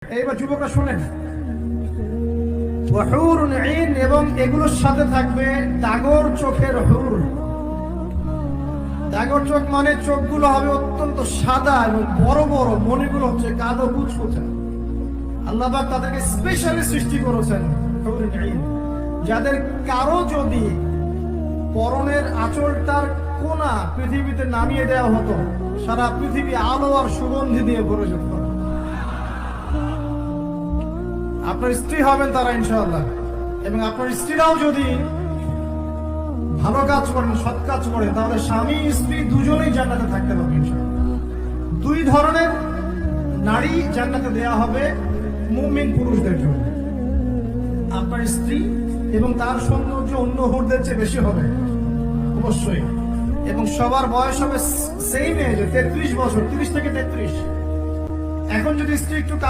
এইবার যুবকরা শোনেন, ওয়াহুরুন আইন, এবং এগুলোর সাথে থাকবে টাগর চোখের হুর। টাগর চোখ মানে চোখগুলো হবে অত্যন্ত সাদা এবং বড় বড়, মনিগুলো হচ্ছে কালো কুচকুচে। আল্লাহ পাক তাদেরকে স্পেশালি সৃষ্টি করেছেন হুরুন আইন, যাদের কারো যদি পরনের আঁচলটার কোনা পৃথিবীতে নামিয়ে দেওয়া হতো, সারা পৃথিবী আলো আর সুগন্ধি দিয়ে ভরে যেত। আপনার স্ত্রী হবেন তারা ইনশাআল্লাহ, এবং আপনার স্ত্রীরাও যদি ভালো কাজ করেন, সৎ কাজ করেন, তাহলে স্বামী স্ত্রী দুজনেই জান্নাতে থাকতে পারবে ইনশাআল্লাহ। দুই ধরনের নারী জান্নাতে দেয়া হবে মুমিন পুরুষদের জন্য। আপনার স্ত্রী এবং তার সৌন্দর্য অন্য হুরদের চেয়ে বেশি হবে অবশ্যই, এবং সবার বয়স হবে সেম এজ, 33 বছর, 30 থেকে 33। এখন যদি স্ত্রী একটু